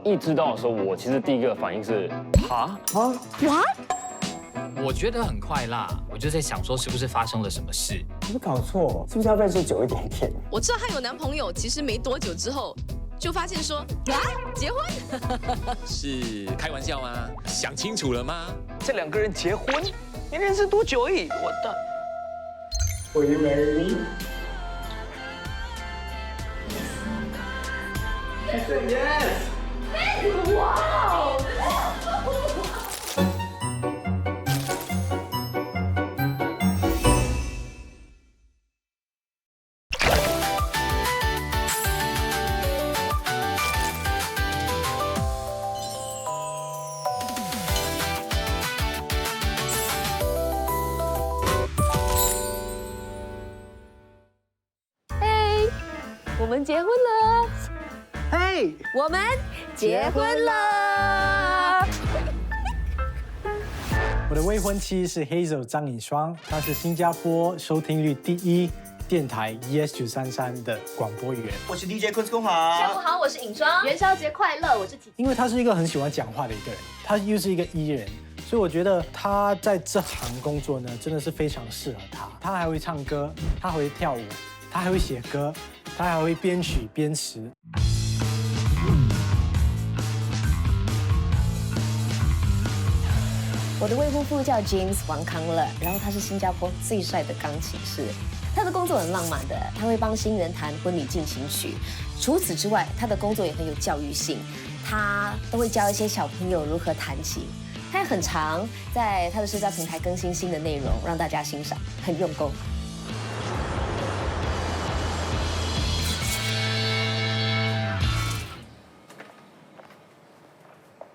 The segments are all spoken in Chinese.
一知道的时候，我其实第一个反应是哈。我觉得很快啦，我就在想说是不是发生了什么事？有没有搞错？是不是要认识久一点点？我知道她有男朋友，其实没多久之后就发现说结婚。是开玩笑吗？想清楚了吗？这2个人结婚，你认识多久而已？我的。Will you marry me? She said yes. 哇！我们结婚了，嘿，我们结婚了。我的未婚妻是 Hazel 张颖双，她是新加坡收听率第1电台 ES933的广播员。我是 DJ 坤坤好。下午好，我是尹双。元宵节快乐，我是体。因为他是一个很喜欢讲话的一个人，他又是一个艺人，所以我觉得他在这行工作呢，真的是非常适合他。他还会唱歌，他还会跳舞，他还会写歌，他还会编曲编词。我的未婚夫叫 James 王康乐，然后他是新加坡最帅的钢琴师。他的工作很浪漫的，他会帮新人弹婚礼进行曲。除此之外，他的工作也很有教育性，他都会教一些小朋友如何弹琴。他也很常在他的社交平台更新新的内容，让大家欣赏，很用功。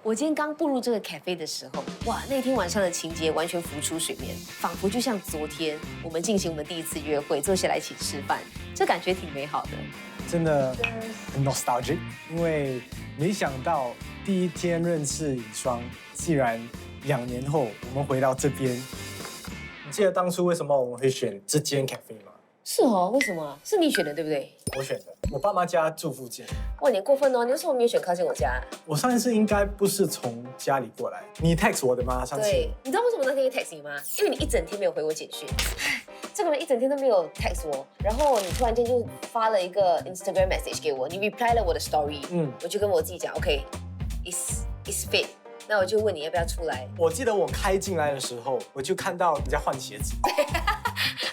我今天刚步入这个 cafe 的时候，哇，那天晚上的情节完全浮出水面，仿佛就像昨天我们进行我们第一次约会，坐下来一起吃饭，这感觉挺美好的。真的很 nostalgic， 因为没想到第一天认识尹双，既然2年后我们回到这边。你记得当初为什么我们会选这间 cafe 吗？是哦，为什么？是你选的，对不对？我选的，我爸妈家住附近。哇，你过分哦！你为什么没有选靠近我家？我上一次应该不是从家里过来，你 text 我的吗？上次。对，你知道为什么那天会 text 你吗？因为你一整天没有回我简讯。这个人一整天都没有 text 我，然后你突然间就发了一个 Instagram message 给我，你 reply 了我的 story，我就跟我自己讲 ，OK，it's fit， 那我就问你要不要出来。我记得我开进来的时候，我就看到你在换鞋子。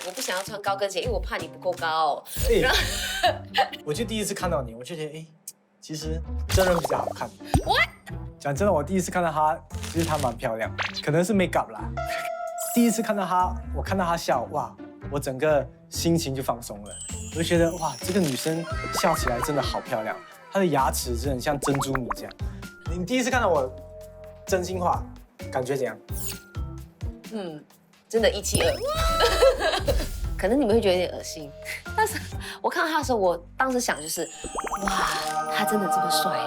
我不想要穿高跟鞋，因为我怕你不够高。我就第一次看到你，我就觉得，其实真人比较好看。What？讲真的，我第一次看到她，其实她蛮漂亮，可能是 make up 啦。第一次看到她，我看到她笑，哇，我整个心情就放松了。我就觉得，哇，这个女生笑起来真的好漂亮，她的牙齿真的很像珍珠米这样。你第一次看到我，真心话，感觉怎样？真的172。可能你们会觉得有点恶心，但是我看到他的时候，我当时想就是，哇，他真的这么帅。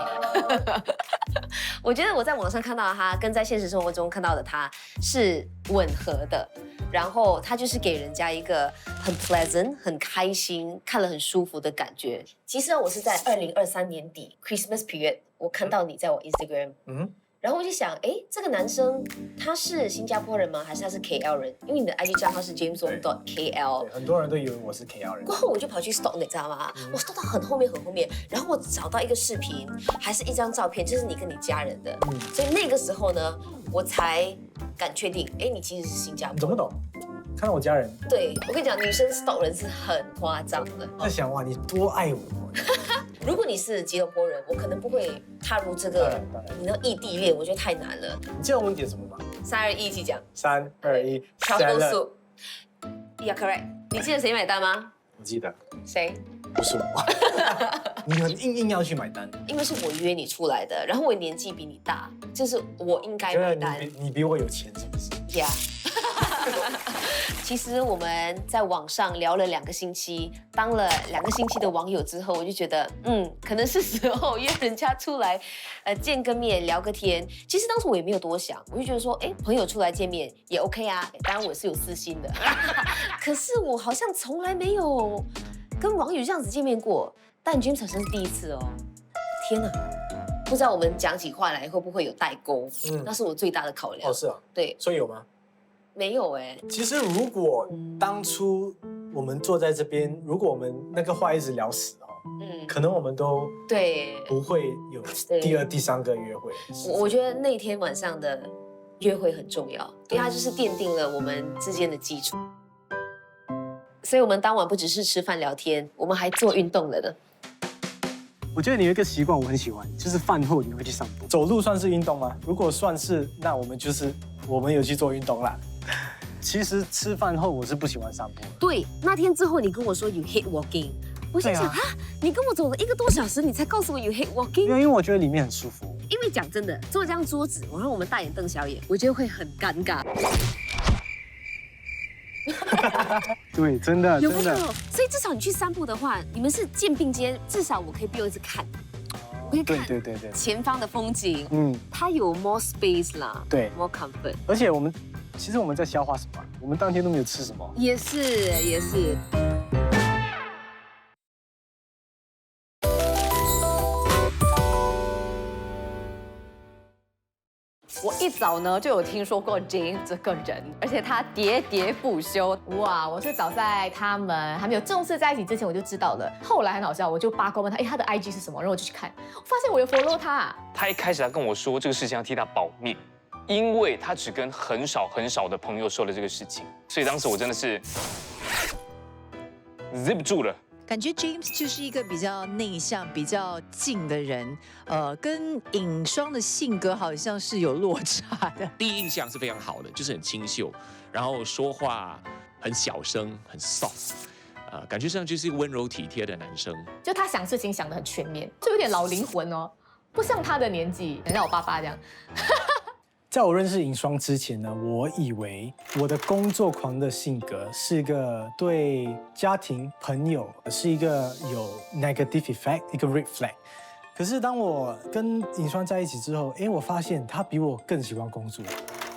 我觉得我在网上看到的他，跟在现实生活中看到的他是吻合的，然后他就是给人家一个很 pleasant、很开心、看了很舒服的感觉。其实我是在2023年底 Christmas period， 我看到你在我 Instagram，然后我就想，这个男生他是新加坡人吗？还是他是 KL 人？因为你的 IG 账号是 JamesWong.KL， 很多人都以为我是 KL 人。过后我就跑去 stalk， 你知道吗？我 stalk 到很后面，然后我找到一个视频，还是一张照片，就是你跟你家人的。所以那个时候呢，我才敢确定，你其实是新加坡。你怎么懂？看到我家人。对，我跟你讲，女生 stalk 人是很夸张的。在想哇，你多爱我。如果你是吉隆坡人，我可能不会踏入这个你那异地恋，我觉得太难了。你记得我们点什么吗？3、2、1，一起讲。3、2、1 ，Truffle soup。Yeah, correct。你记得谁买单吗？我记得。谁？不是我。你很硬要去买单。因为是我约你出来的，然后我年纪比你大，就是我应该买单。你比我有钱是不是 ？Yeah。其实我们在网上聊了2个星期，当了2个星期的网友之后，我就觉得，可能是时候约人家出来，见个面聊个天。其实当时我也没有多想，我就觉得说，朋友出来见面也 OK 啊。当然我是有私心的，可是我好像从来没有跟网友这样子见面过。但 James 好像是第一次哦。天哪，不知道我们讲起话来会不会有代沟，那是我最大的考量。哦，是啊，对，所以有吗？没有哎。其实如果当初我们坐在这边，如果我们那个话一直聊死哦，可能我们都对不会有第二、第三个约会。我觉得那天晚上的约会很重要，因为它就是奠定了我们之间的基础。所以我们当晚不只是吃饭聊天，我们还做运动了呢。我觉得你有一个习惯我很喜欢，就是饭后你会去散步。走路算是运动吗？如果算是，那我们有去做运动啦。其实吃饭后我是不喜欢散步的。对，那天之后你跟我说 you hate walking， 我心想啊，你跟我走了1个多小时，你才告诉我 you hate walking。因为我觉得里面很舒服。因为讲真的，坐这张桌子，我让我们大眼瞪小眼，我觉得会很尴尬。对，真的，有没有？所以至少你去散步的话，你们是肩并肩，至少我可以不用一直看，我可以看对前方的风景。嗯，它有 more space 啦，对 ，more comfort。而且其实我们在消化什么？我们当天都没有吃什么。也是。我一早呢就有听说过 James 这个人，而且他喋喋不休。哇，我是早在他们还没有正式在一起之前我就知道了。后来很好笑，我就八卦问他，他的 IG 是什么？然后我就去看，我发现我有 follow 他。他一开始跟我说这个事情要替他保密，因为他只跟很少的朋友说了这个事情，所以当时我真的是 zip 住了。感觉 James 就是一个比较内向、比较静的人，跟尹双的性格好像是有落差的。第一印象是非常好的，就是很清秀，然后说话很小声，很 soft，感觉上就是一个温柔体贴的男生。就他想事情想得很全面，就有点老灵魂哦，不像他的年纪，很像我爸爸这样。在我认识尹双之前呢，我以为我的工作狂的性格是一个对家庭、朋友是一个有 negative effect， 一个 red flag。可是当我跟尹双在一起之后，我发现他比我更喜欢工作。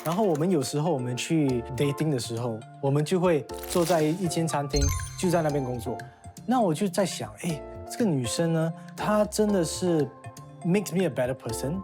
然后有时候我们去 dating 的时候，我们就会坐在一间餐厅，就在那边工作。那我就在想，这个女生呢，她真的是 makes me a better person。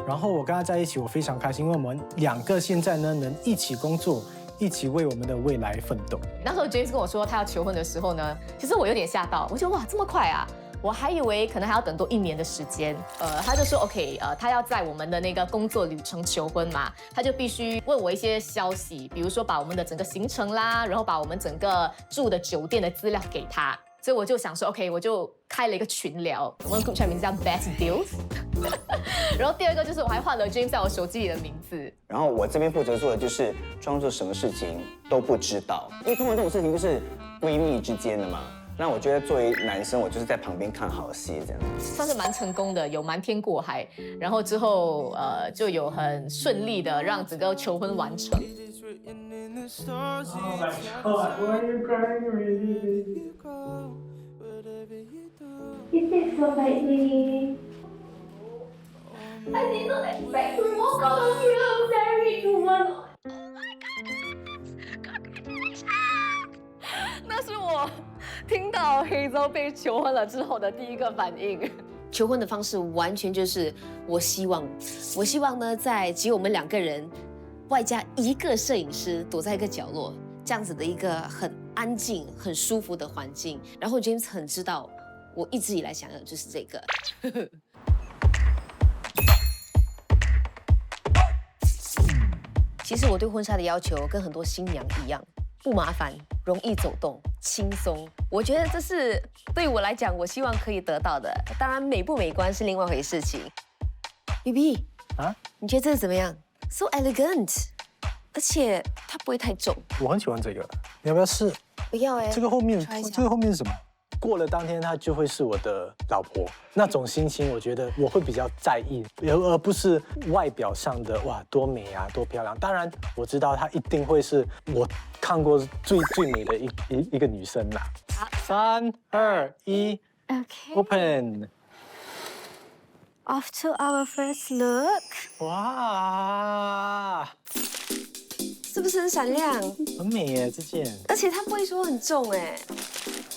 然后我跟他在一起，我非常开心，因为我们2个现在呢能一起工作，一起为我们的未来奋斗。那时候 James 跟我说他要求婚的时候呢，其实我有点吓到，我觉得哇这么快啊，我还以为可能还要等多1年的时间。他就说 OK， 他要在我们的那个工作旅程求婚嘛，他就必须问我一些消息，比如说把我们的整个行程啦，然后把我们整个住的酒店的资料给他。所以我就想说 OK， 我就开了一个群聊，我们 group chat 名字叫 Best Deals。然后第2个就是我还换了 James 在我手机里的名字。然后我这边负责做的就是装作什么事情都不知道，因为通常这种事情就是闺蜜之间的嘛。那我觉得作为男生，我就是在旁边看好戏这样。算是蛮成功的，有瞒天过海，然后之后就有很顺利的让整个求婚完成。It is so lightly. I did not expect to walk out of you married one. Oh my god! Congratulations! 那是我听到黑周被求婚了之后的第1个反应。求婚的方式完全就是我希望呢，在只有我们2个人，外加1个摄影师躲在一个角落，这样子的一个很安静、很舒服的环境。然后 James 很知道。我一直以来想要的就是这个。其实我对婚纱的要求跟很多新娘一样，不麻烦，容易走动，轻松。我觉得这是对我来讲，我希望可以得到的。当然，美不美观是另外一回事情。BB 啊，你觉得这个怎么样 ？So elegant， 而且它不会太重。我很喜欢这个，你要不要试？不要这个后面是什么？过了当天，她就会是我的老婆，那种心情，我觉得我会比较在意，而不是外表上的哇多美啊，多漂亮。当然，我知道她一定会是我看过最美的一个女生啦。3、2、1 ，Open。 Off to our first look。哇，是不是很闪亮？很美耶，这件。而且它不会说很重哎。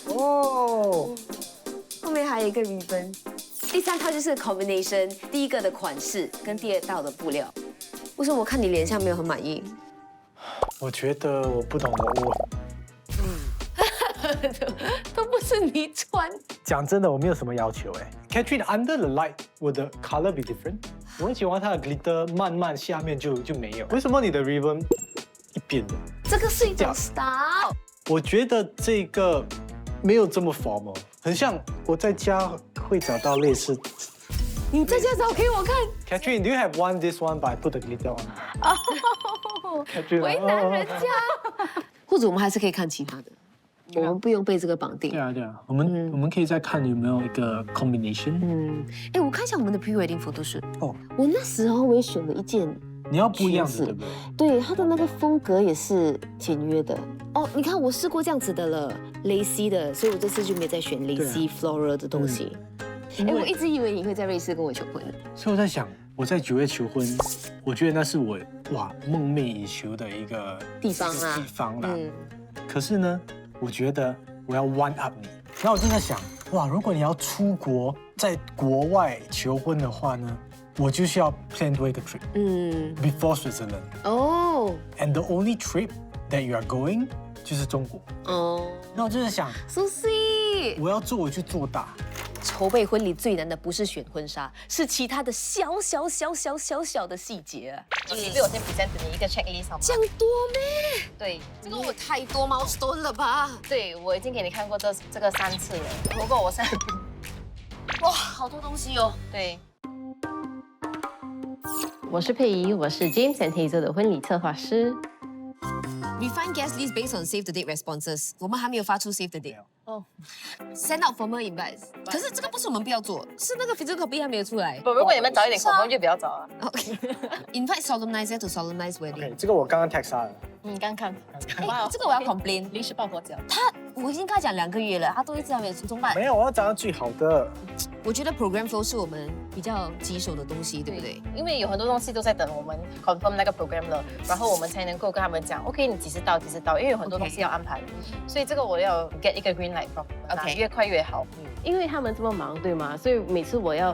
哦，后面还有一个 ribbon。第3套就是 combination， 第一个的款式跟第2道的布料。为什么我看你脸上没有很满意？我觉得我不懂我都不是你穿。讲真的，我没有什么要求哎。Catherine under the light， 我的 color be different。我很喜欢它的 glitter， 慢慢下面就没有。为什么你的 ribbon 一边的？这个是一种 style。我觉得这个没有这么 formal， 很像我在家会找到类似。你在家找给我看。Catherine, do you have one this one, but I put the glitter on? 哦，为难人家。或者我们还是可以看其他的。我们不用被这个绑定。对啊，我们可以再看有没有一个 combination。哎，我看一下我们的 pre-wedding photoshoot。哦，我那时候我也选了一件，你要不一样的，对不对？对，它的那个风格也是简约的。哦，你看我试过这样子的了，lacy 的，所以我这次就没有再选 lacy floral 的东西。哎，我一直以为你会在瑞士跟我求婚的。所以我在想，我在9月求婚，我觉得那是我梦寐以求的一个地方啦。可是呢，我觉得我要 one up 你。然后我就在想，如果你要出国，在国外求婚的话呢，我就需要 plan 多一个 trip。Before Switzerland。哦。And the only trip that you are going 就是中国。哦。那我就在想 ，so sweet。我要做，我就做大。筹备婚礼最难的不是选婚纱，是其他的小的细节。你被我先 present 你一个 checklist 好吗？这样多咩？对，这个我太多milestone了吧？对，我已经给你看过这个3次了。不过我哇，好多东西哦。对。我是佩仪，我是 James and Hazel 的婚礼策划师。Refine guest list based on save the date responses。我们还没有发出 save the date。哦。Send out formal invites。可是这个不是我们不要做，是那个 physical copy 还没有出来。如果你们早一点口风就不要找了。OK。Invite solemnizer to solemnize wedding。这个我刚刚 text 他了。你刚看。哎，这个我要 complain。临时抱佛脚。我已经跟他讲2个月了，他都一直还没有出中办。没有，我要找到最好的。我觉得 program flow 是我们比较棘手的东西，对不对？因为有很多东西都在等我们 confirm 那个 program 了，然后我们才能够跟他们讲 ，OK， 你几时到，因为有很多东西要安排，所以这个我要 get 一个 green light from OK， 越快越好。因为他们这么忙，对吗？所以每次我要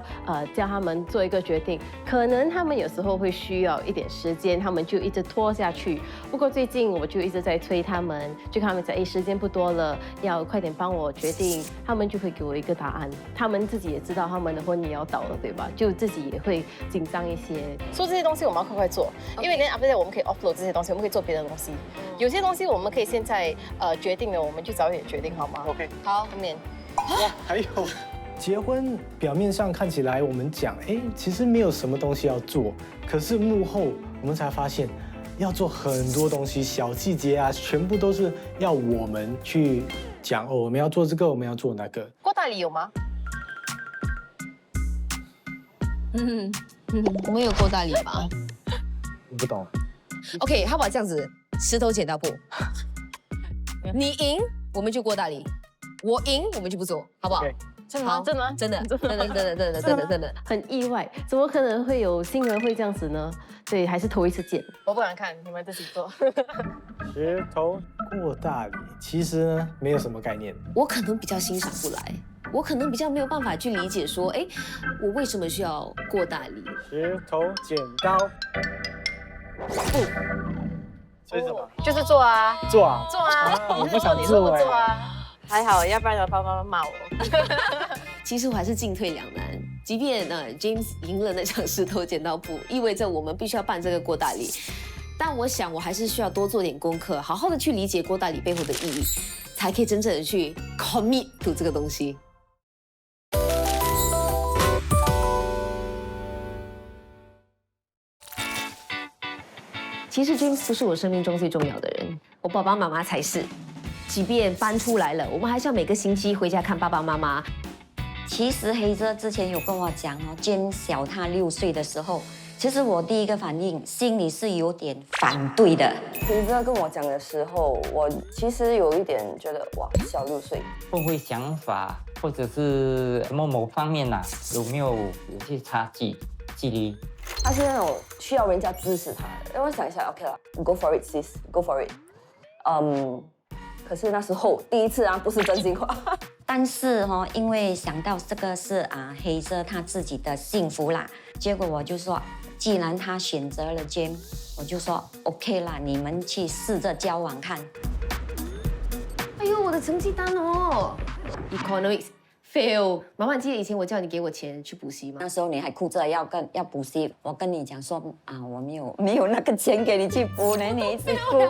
叫他们做一个决定，可能他们有时候会需要一点时间，他们就一直拖下去。不过最近我就一直在催他们，就跟他们讲，哎，时间不多了，要快点帮我决定。他们就会给我一个答案。他们自己也知道他们的婚礼要到了，对吧？就自己也会紧张一些。说这些东西我们要快快做，因为连 after 我们可以 offload 这些东西，我们可以做别的东西。有些东西我们可以现在决定了，我们就早一点决定，好吗 ？OK。好，后面。还有，结婚表面上看起来我们讲，其实没有什么东西要做，可是幕后我们才发现，要做很多东西，小细节啊，全部都是要我们去讲哦，我们要做这个，我们要做那个。过大礼有吗？我们有过大礼吗？我不懂。OK， 好不好？这样子，石头剪刀布，你赢我们就过大礼。我赢，我们就不做，好不好？真的吗？真的吗？真的，很意外，怎么可能会有新人会这样子呢？对，还是头一次见。我不敢看，你们自己做。石头过大礼，其实呢没有什么概念。我可能比较欣赏不来，我可能比较没有办法去理解说，我为什么需要过大礼？石头剪刀布，这是什么？就是做啊，做啊，你不想你说不做做啊？还好，要不然爸爸骂我。其实我还是进退两难。即便James 赢了那场石头剪刀布，意味着我们必须要办这个过大礼。但我想我还是需要多做点功课，好好的去理解过大礼背后的意义，才可以真正的去 commit to 这个东西。其实 James 不是我生命中最重要的人，我爸爸妈妈才是。即便搬出来了，我们还是要每个星期回家看爸爸妈妈。其实黑泽之前有跟我讲哦，James小他6岁的时候，其实我第一个反应心里是有点反对的。黑泽跟我讲的时候，我其实有一点觉得哇，小6岁，会不会想法或者是某方面有没有些差距离？他是那种需要人家支持他的。让我想一下 ，OK 了 ，Go for it, sis, go for it。可是那时候第一次不是真心话。但是因为想到这个是黑色他自己的幸福啦，结果我就说，既然他选择了 James， 我就说 OK 啦，你们去试着交往看。哎呦，我的成绩单哦 ，Economics fail。妈妈，你记得以前我叫你给我钱去补习吗？那时候你还哭着要补习，我跟你讲说我没有那个钱给你去补呢，你一直哭。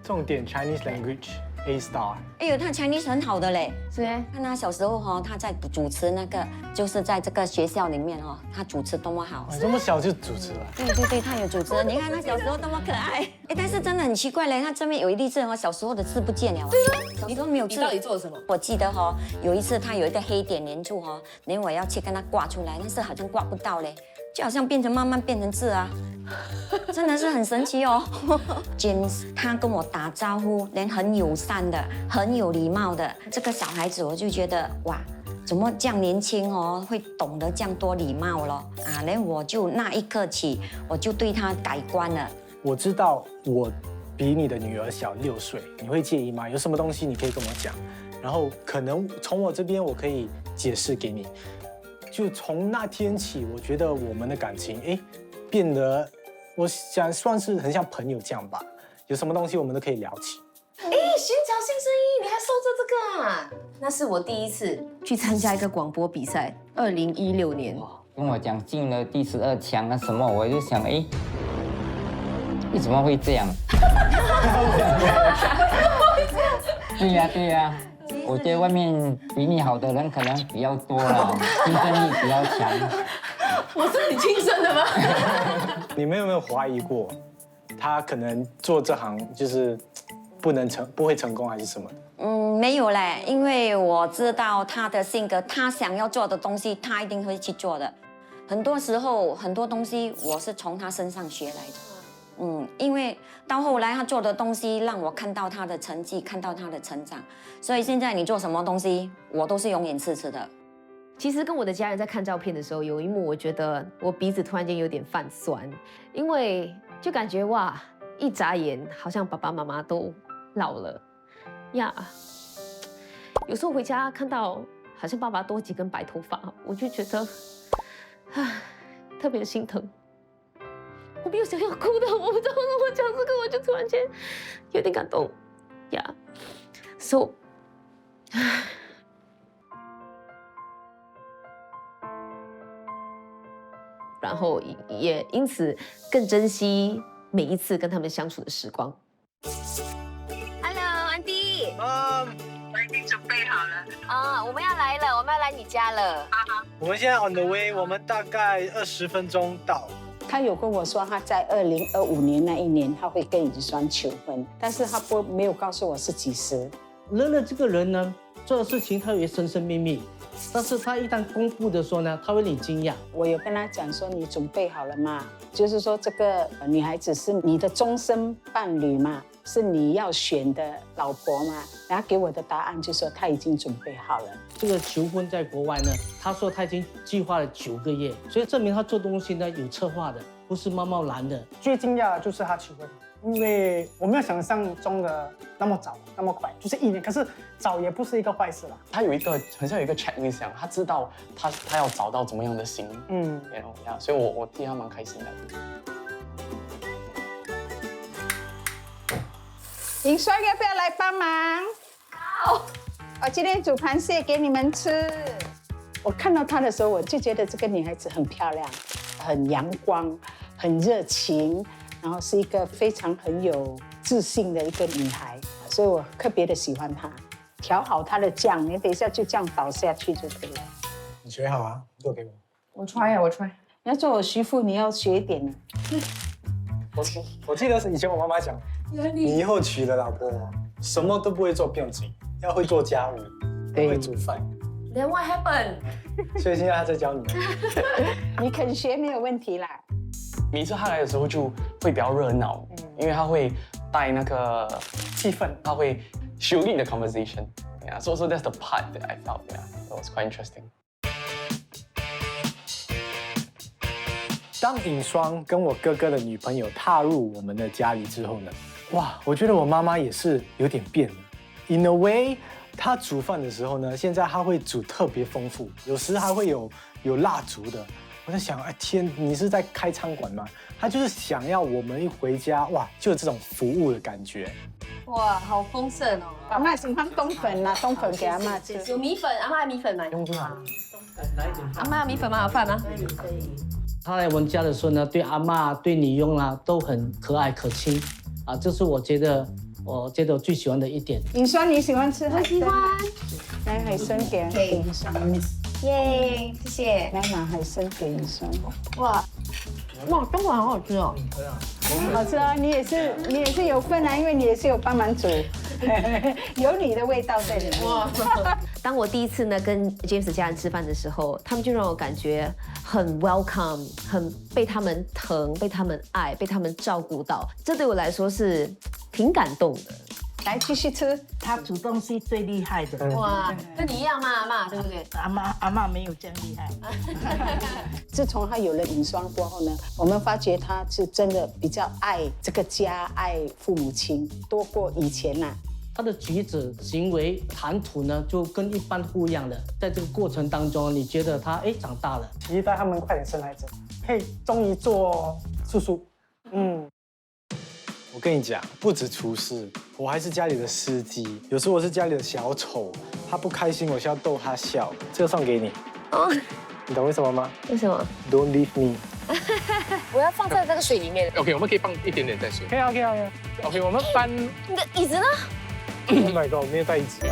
重点 Chinese language A star。哎呦，他 Chinese 很好的嘞。是哎。看他小时候他在主持那个，就是在这个学校里面他主持多么好。这么小就主持了。对，他有主持。你看他小时候多么可爱。哎，但是真的很奇怪嘞，他这边有一粒痣小时候的痣不见了。对啊。小时候没有痣。你到底做了什么？我记得有一次他有一个黑点连住连我要去跟他挂出来，但是好像挂不到嘞。就好像慢慢变成痣啊，真的是很神奇哦。James 他跟我打招呼，连很友善的、很有礼貌的这个小孩子，我就觉得哇，怎么这样年轻会懂得这样多礼貌咯连我就那一刻起，我就对他改观了。我知道我比你的女儿小6岁，你会介意吗？有什么东西你可以跟我讲，然后可能从我这边我可以解释给你。就从那天起，我觉得我们的感情变得，我想算是很像朋友这样吧。有什么东西我们都可以聊起。寻找新声音，你还收着这个啊？那是我第一次去参加一个广播比赛，2016年。跟我讲进了第12强什么，我就想为什么会这样？对呀。我觉得外面比你好的人可能比较多了，竞争力比较强。我是你亲生的吗？你们有没有怀疑过，他可能做这行就是不会成功还是什么的？没有嘞，因为我知道他的性格，他想要做的东西，他一定会去做的。很多时候，很多东西我是从他身上学来的。因为到后来他做的东西让我看到他的成绩，看到他的成长，所以现在你做什么东西，我都是永远支持的。其实跟我的家人在看照片的时候，有一幕我觉得我鼻子突然间有点泛酸，因为就感觉哇，一眨眼好像爸爸妈妈都老了呀。有时候回家看到好像爸爸多几根白头发，我就觉得特别心疼。我没有想要哭的，我不知道为什么讲这个，我就突然间有点感动呀。So， 然后也因此更珍惜每一次跟他们相处的时光。Hello， 安迪。我已经准备好了。我们要来了，我们要来你家了。我们现在 on the way， 我们大概20分钟到。他有跟我说，他在2025年那一年他会跟尹双求婚，但是他没有告诉我是几时。乐乐这个人呢，做的事情他有神神秘秘，但是他一旦公布的时候呢，他会令你惊讶。我有跟他讲说，你准备好了吗？就是说这个女孩子是你的终身伴侣嘛，是你要选的老婆嘛。然后给我的答案就说他已经准备好了。这个求婚在国外呢，他说他已经计划了9个月，所以证明他做东西呢有策划的，不是贸贸然的。最惊讶的就是他求婚，因为我没有想象中的那么早那么快，就是1年，可是早也不是一个坏事啦。他有一个很像有一个 checklist 一样，他知道他要找到怎么样的型，所以我替他蛮开心的。尹双要不要来帮忙？好，我今天煮螃蟹给你们吃。我看到她的时候，我就觉得这个女孩子很漂亮，很阳光，很热情，然后是一个非常很有自信的一个女孩，所以我特别的喜欢她。调好她的酱，你等一下就这样倒下去就可以了。你学好啊，做给我。我 try 啊，我 try。你要做我媳妇，你要学一点呢。我记得是以前我妈妈讲，你以后娶了老婆，什么都不会做不用紧，要会做家务，会煮饭。Then what happened？ 所以现在她在教你。你肯学没有问题啦。每次他来的时候就会比较热闹，因为他会带那个气氛，他会 show in the conversation. Yeah, so that's the part that I felt. Yeah, that was quite interesting. 当尹双跟我哥哥的女朋友踏入我们的家里之后呢，哇，我觉得我妈妈也是有点变了。In a way，他煮饭的时候呢，现在他会煮特别丰富，有时还会有蜡烛的。我在想，哎天，你是在开餐馆吗？他就是想要我们一回家，哇，就有这种服务的感觉。哇，好丰盛哦！阿妈喜欢冬粉啦，冬粉给阿妈吃。有米粉，阿妈米粉来。阿妈米粉吗？有饭吗？可以。他来我们家的时候呢，对阿嬷、对女佣啊都很可爱可亲啊，这是我觉得我最喜欢的一点。尹双，你喜欢吃海参？我喜欢。来，海参给尹双。耶，谢谢。来拿海参给尹双。哇，冬粉好好吃哦。好吃啊！你也是有份啊，因为你也是有帮忙煮，有你的味道在里面。当我第一次呢跟 James 家人吃饭的时候，他们就让我感觉很 welcome， 很被他们疼、被他们爱、被他们照顾到，这对我来说是挺感动的。来继续吃，他煮东西最厉害的。哇，跟你一样嘛，阿嬷，对不对？阿嬷没有这样厉害。自从他有了尹双过后呢，我们发觉他是真的比较爱这个家，爱父母亲多过以前呐。他的举止、行为、谈吐呢，就跟一般不一样的。在这个过程当中，你觉得他长大了，期待他们快点生孩子，可以终于做叔叔。我跟你讲，不止厨师，我还是家里的司机。有时候我是家里的小丑，他不开心，我是要逗他笑。这个送给你。哦，你懂为什么吗？为什么 ？Don't leave me。我要放在这个水里面。OK， 我们可以放一点点在水。可以啊，可以啊。OK， 我们搬。你的椅子呢 ？Oh my god，我没有带椅子。